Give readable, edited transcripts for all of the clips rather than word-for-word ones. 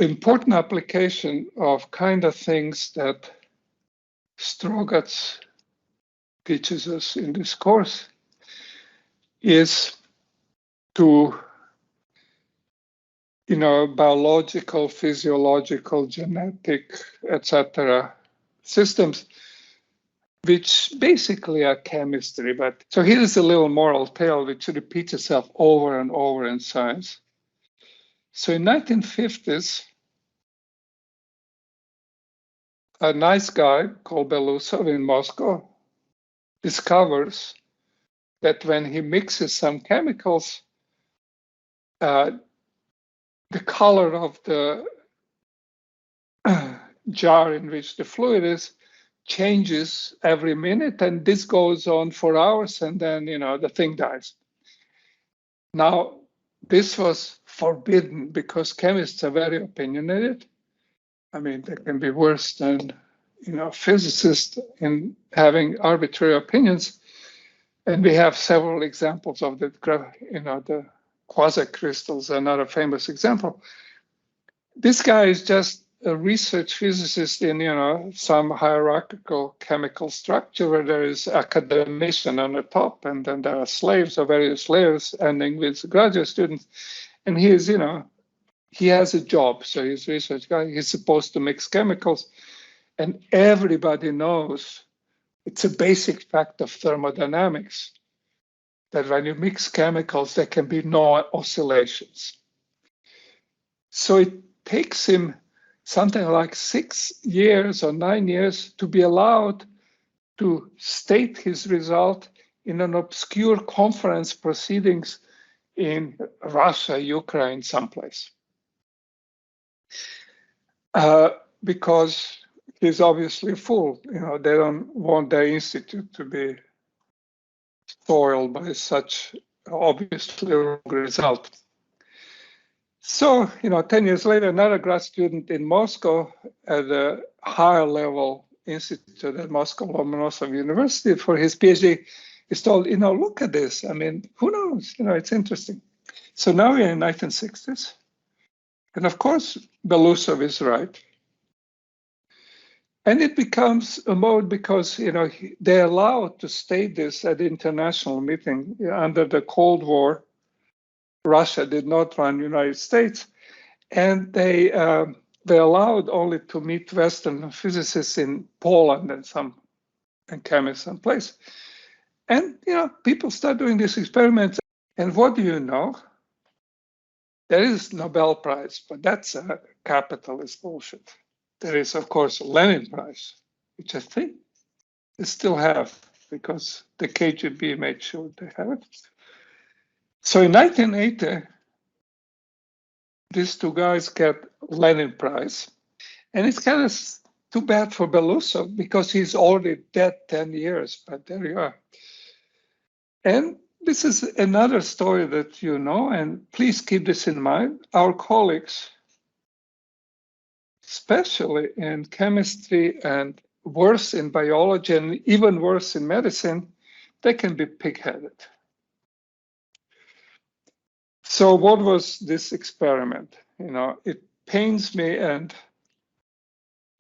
important application of kind of things that Strogatz teaches us in this course is to, biological, physiological, genetic, etc. systems, which basically are chemistry. But so here's a little moral tale which repeats itself over and over in science. So in 1950s, a nice guy called Belousov in Moscow discovers that when he mixes some chemicals, the color of the jar in which the fluid is changes every minute, and this goes on for hours, and then the thing dies. Now, this was forbidden because chemists are very opinionated. I mean, they can be worse than physicists in having arbitrary opinions. And we have several examples of the quasi-crystals, another famous example. This guy is just a research physicist in some hierarchical chemical structure where there is academician on the top, and then there are slaves of various layers, ending with graduate students. And he is, he has a job, so he's a research guy. He's supposed to mix chemicals, and everybody knows it's a basic fact of thermodynamics that when you mix chemicals, there can be no oscillations. So it takes him something like 6 years or 9 years to be allowed to state his result in an obscure conference proceedings in Russia, Ukraine, someplace. Because he's obviously a fool. They don't want their institute to be spoiled by such obviously wrong result. So, 10 years later, another grad student in Moscow at a higher level institute at Moscow Lomonosov University for his PhD is told, look at this. I mean, who knows? It's interesting. So now we're in 1960s. And of course, Belousov is right. And it becomes a mode because, they're allowed to state this at the international meeting under the Cold War. Russia did not run the United States, and they allowed only to meet Western physicists in Poland and chemists in place. And people start doing these experiments, and what do you know? There is Nobel Prize, but that's a capitalist bullshit. There is, of course, a Lenin Prize, which I think they still have because the KGB made sure they have it. So in 1980, these two guys get Lenin Prize. And it's kind of too bad for Belousov because he's already dead 10 years, but there you are. And this is another story that and please keep this in mind. Our colleagues, especially in chemistry and worse in biology and even worse in medicine, they can be pig-headed. So what was this experiment? It pains me, and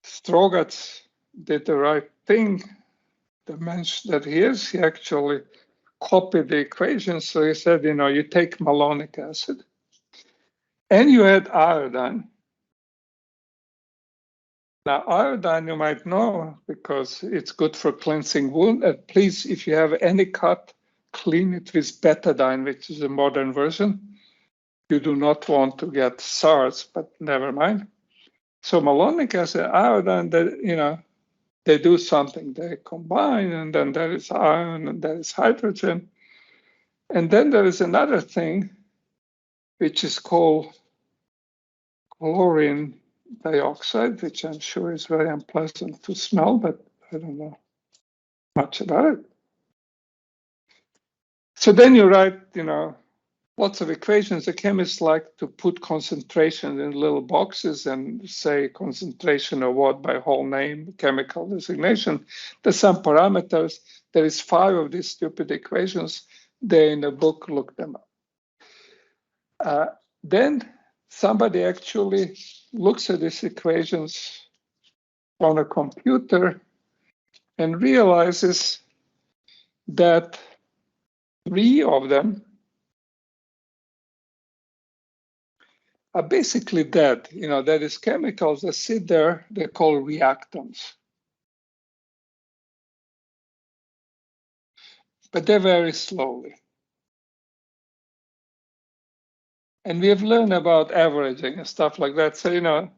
Strogatz did the right thing. The mensch that he is, he actually copied the equation. So he said, you take malonic acid and you add iodine. Now, iodine, you might know because it's good for cleansing wound. And please, if you have any cut, clean it with betadine, which is a modern version. You do not want to get SARS, but never mind. So malonic acid, iodine, they do something. They combine, and then there is iron, and there is hydrogen. And then there is another thing, which is called chlorine dioxide, which I'm sure is very unpleasant to smell, but I don't know much about it. So then you write, lots of equations. The chemists like to put concentration in little boxes and say concentration of what by whole name, chemical designation. There's some parameters. There is 5 of these stupid equations. They're in the book, look them up. Then somebody actually looks at these equations on a computer and realizes that 3 of them are basically dead. That is chemicals that sit there, they're called reactants. But they're very slowly. And we have learned about averaging and stuff like that. So,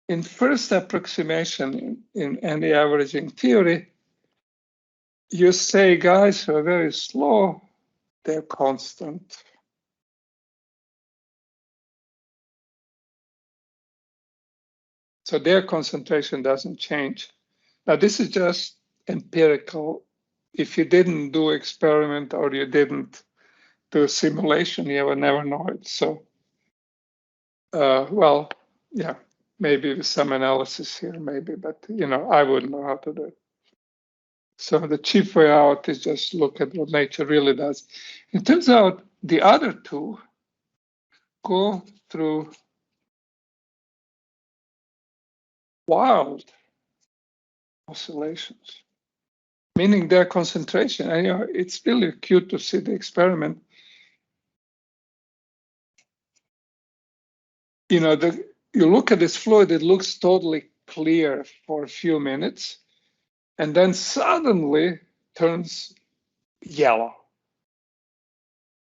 in first approximation in any averaging theory, you say guys who are very slow, they're constant. So their concentration doesn't change. Now, this is just empirical. If you didn't do experiment or you didn't do a simulation, you will never know it. So, well, yeah, maybe with some analysis here, maybe, but I wouldn't know how to do it. So the cheap way out is just look at what nature really does. It turns out the other two go through wild oscillations, meaning their concentration. And it's really cute to see the experiment. You look at this fluid, it looks totally clear for a few minutes, and then suddenly turns yellow.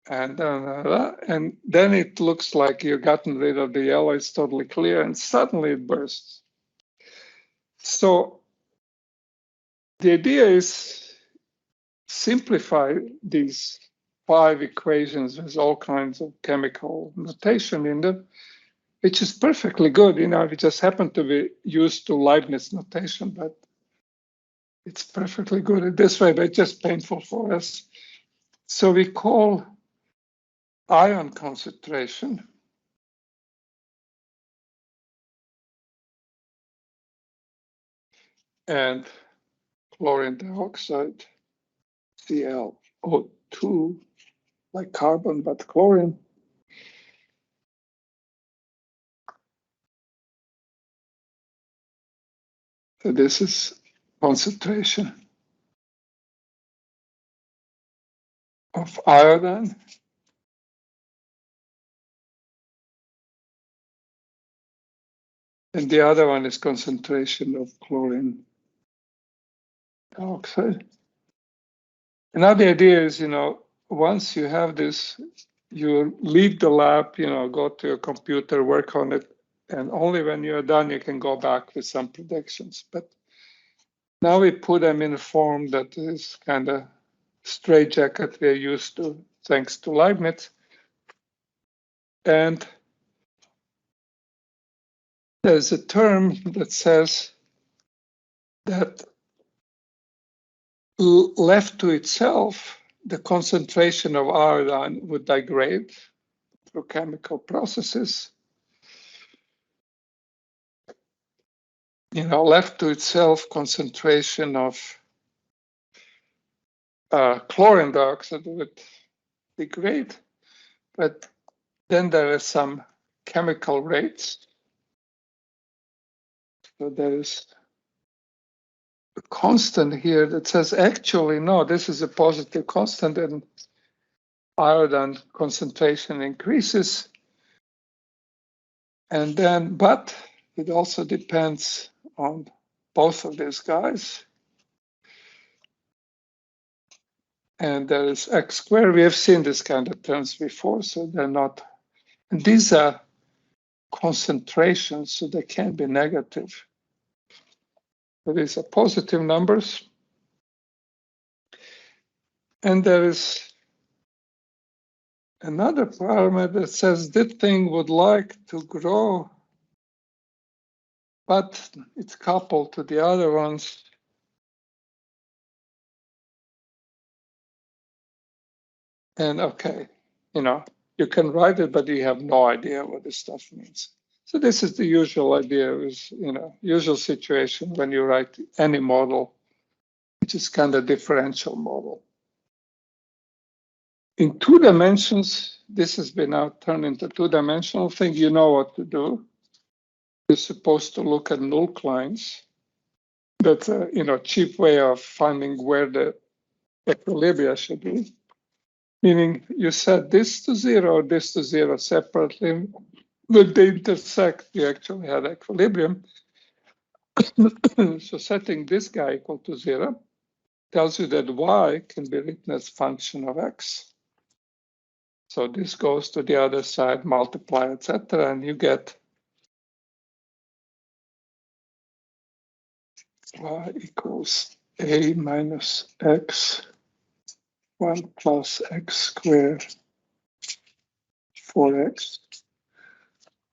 And then it looks like you've gotten rid of the yellow, it's totally clear, and suddenly it bursts. So the idea is simplify these 5 equations with all kinds of chemical notation in them, which is perfectly good. We just happen to be used to Leibniz notation, but it's perfectly good in this way, but it's just painful for us. So we call ion concentration and chlorine dioxide, ClO2, like carbon, but chlorine. So this is concentration of iodine. And the other one is concentration of chlorine dioxide. And now the idea is, once you have this, you leave the lab, go to your computer, work on it, and only when you're done, you can go back with some predictions. But now we put them in a form that is kind of straitjacket we're used to, thanks to Leibniz. And there's a term that says that left to itself, the concentration of iodine would degrade through chemical processes. Left to itself, concentration of chlorine dioxide would degrade, but then there are some chemical rates. So there is a constant here that says, actually, no, this is a positive constant and iodine concentration increases. And then, but it also depends on both of these guys. And there is x squared. We have seen this kind of terms before, so they're not, and these are concentrations, so they can be negative. So these are positive numbers. And there is another parameter that says this thing would like to grow, but it's coupled to the other ones. And okay, you can write it, but you have no idea what this stuff means. So this is the usual idea, is usual situation when you write any model, which is kind of differential model. In 2 dimensions, this has been now turned into 2-dimensional thing. You know what to do. You're supposed to look at null lines. That's a cheap way of finding where the equilibria should be. Meaning you set this to 0 separately. When they intersect, you actually have equilibrium. So setting this guy equal to 0 tells you that y can be written as function of x. So this goes to the other side, multiply, etc., and you get y equals a minus x 1 plus x squared 4x.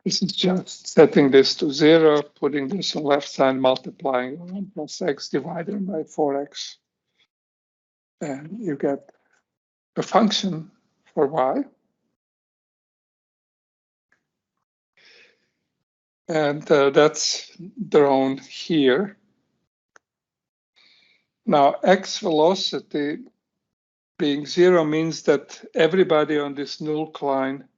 This is just setting this to 0, putting this on left side, multiplying 1 plus x divided by 4x. And you get a function for y. And that's drawn here. Now, x velocity being 0 means that everybody on this null line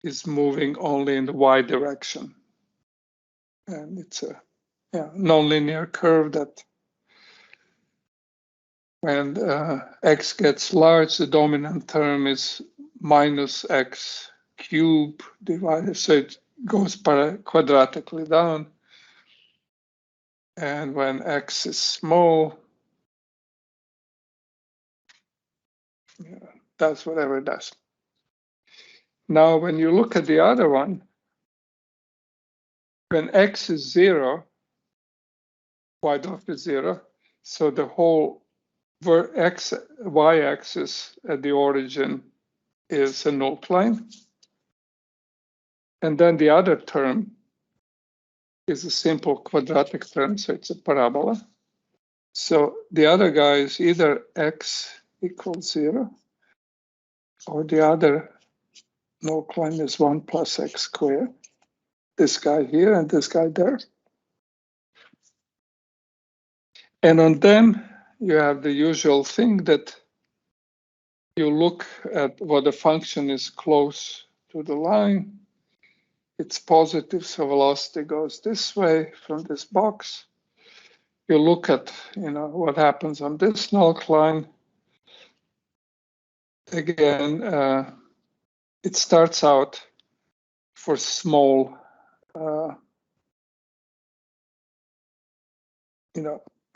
is moving only in the y direction. And it's a nonlinear curve that when x gets large, the dominant term is minus x cubed divided, so it goes quadratically down. And when x is small, does whatever it does. Now, when you look at the other one, when x is 0, y dot is 0, so the whole y-axis at the origin is a null line. And then the other term is a simple quadratic term, so it's a parabola. So the other guy is either x equals 0, or the other null line is 1 plus x squared. This guy here and this guy there. And on them, you have the usual thing that you look at what the function is close to the line. It's positive, so velocity goes this way from this box. You look at what happens on this null line. Again, it starts out for small,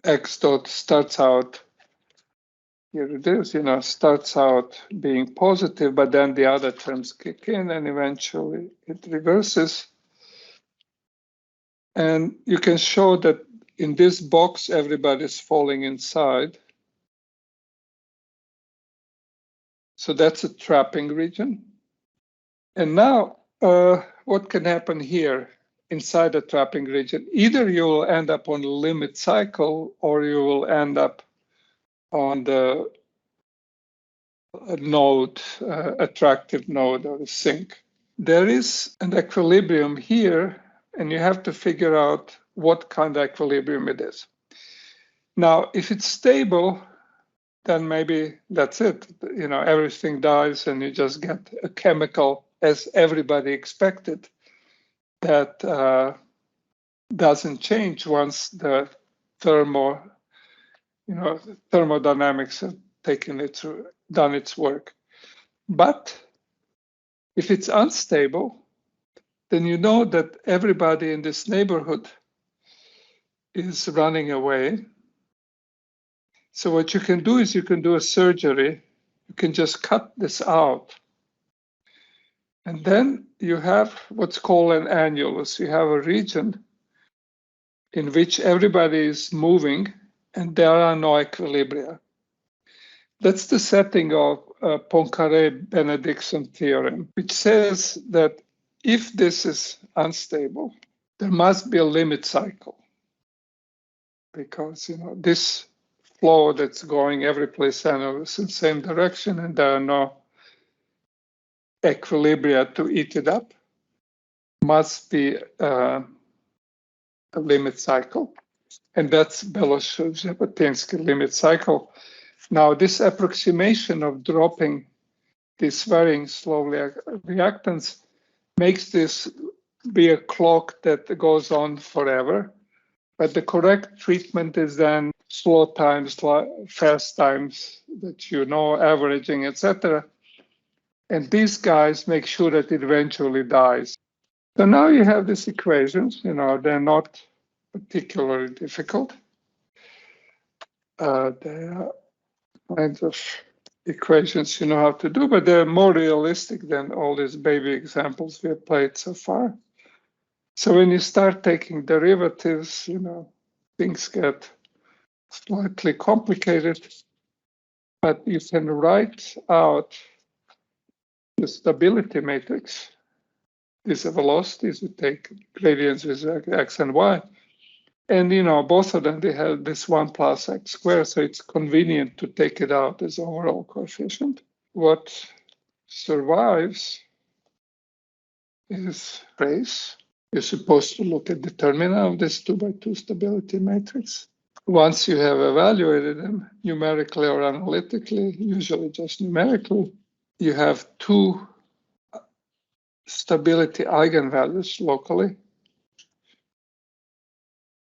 x dot starts out, here it is, starts out being positive, but then the other terms kick in and eventually it reverses. And you can show that in this box, everybody's falling inside. So that's a trapping region. And now what can happen here inside the trapping region? Either you will end up on a limit cycle or you will end up on the node, attractive node or a sink. There is an equilibrium here, and you have to figure out what kind of equilibrium it is. Now, if it's stable, then maybe that's it. Everything dies and you just get a chemical as everybody expected that doesn't change once the thermodynamics have done its work. But if it's unstable, then you know that everybody in this neighborhood is running away. So what you can do is you can do a surgery. You can just cut this out. And then you have what's called an annulus. You have a region in which everybody is moving and there are no equilibria. That's the setting of Poincaré-Benedictson theorem, which says that if this is unstable, there must be a limit cycle. Because this flow that's going every place is in the same direction and there are no equilibria to eat it up, must be a limit cycle. And that's Belousov-Zhabotinsky limit cycle. Now, this approximation of dropping this varying slowly reactance makes this be a clock that goes on forever. But the correct treatment is then slow times, fast times that you know, averaging, etc. And these guys make sure that it eventually dies. So now you have these equations, they're not particularly difficult. They are kinds of equations you know how to do, but they're more realistic than all these baby examples we have played so far. So when you start taking derivatives, things get slightly complicated, but you can write out the stability matrix. These are velocities, we take gradients with x and y. And, both of them, they have this 1 plus x squared, so it's convenient to take it out as overall coefficient. What survives is trace. You're supposed to look at determinant of this 2 by 2 stability matrix. Once you have evaluated them numerically or analytically, usually just numerically, you have 2 stability eigenvalues locally,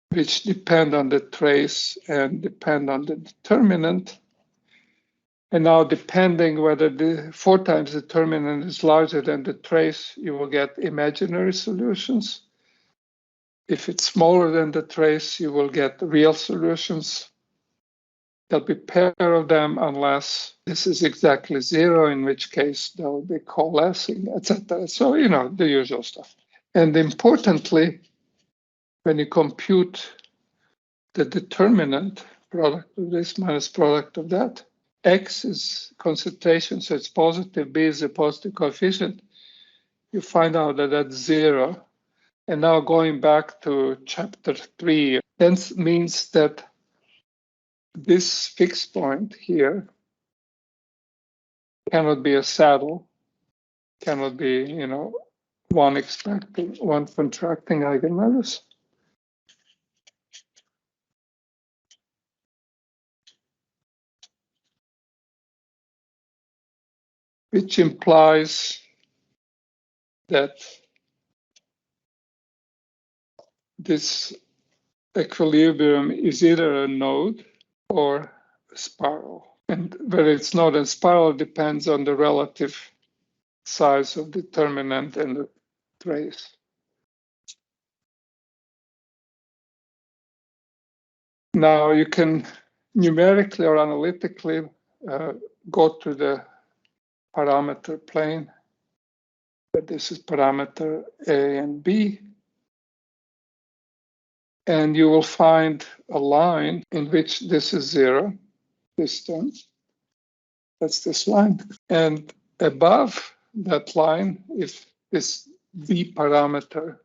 which depend on the trace and depend on the determinant. And now, depending whether the 4 times determinant is larger than the trace, you will get imaginary solutions. If it's smaller than the trace, you will get real solutions. There'll be a pair of them unless this is exactly 0, in which case there will be coalescing, etc. So, the usual stuff. And importantly, when you compute the determinant, product of this minus product of that, x is concentration, so it's positive, b is a positive coefficient, you find out that that's 0. And now going back to chapter 3, that means that this fixed point here cannot be a saddle, cannot be, one contracting eigenvalues. Which implies that this equilibrium is either a node or a spiral. And whether it's node and spiral depends on the relative size of determinant and the trace. Now you can numerically or analytically go to the parameter plane. But this is parameter A and B. And you will find a line in which this is 0, this term. That's this line. And above that line, if this B parameter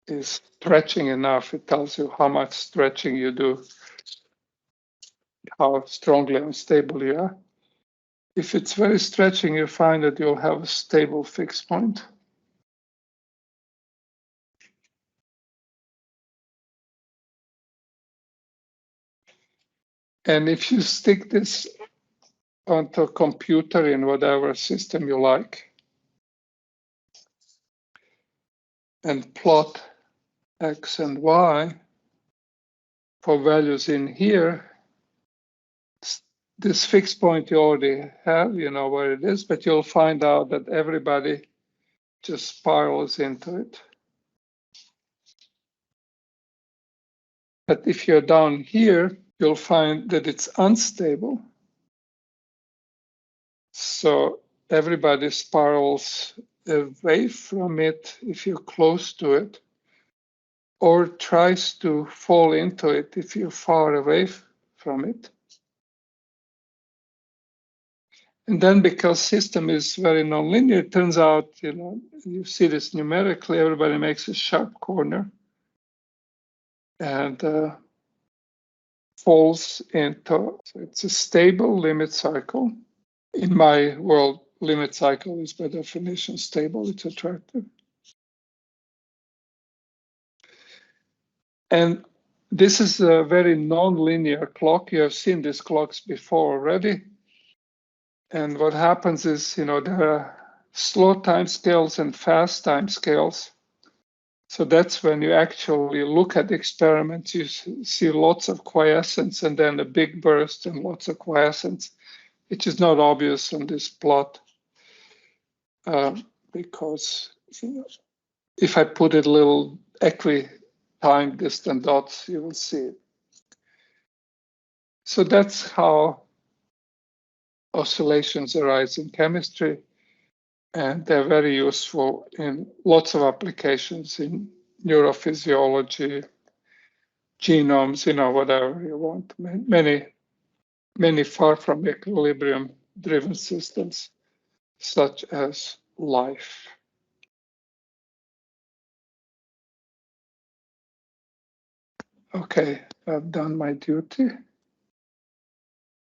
is stretching enough, it tells you how much stretching you do, how strongly unstable you are. If it's very stretching, you find that you'll have a stable fixed point. And if you stick this onto a computer in whatever system you like and plot x and y for values in here, this fixed point you already have, you know where it is, but you'll find out that everybody just spirals into it. But if you're down here, you'll find that it's unstable. So everybody spirals away from it if you're close to it, or tries to fall into it if you're far away from it. And then because system is very nonlinear, it turns out, you see this numerically, everybody makes a sharp corner and falls into, so it's a stable limit cycle. In my world, limit cycle is by definition stable, it's attractive. And this is a very nonlinear clock. You have seen these clocks before already. And what happens is, there are slow time scales and fast time scales. So that's when you actually look at experiments, you see lots of quiescence and then a big burst and lots of quiescence, which is not obvious on this plot because if I put it a little time distant dots, you will see it. So that's how oscillations arise in chemistry, and they're very useful in lots of applications in neurophysiology, genomes, whatever you want. Many far from equilibrium driven systems, such as life. Okay, I've done my duty.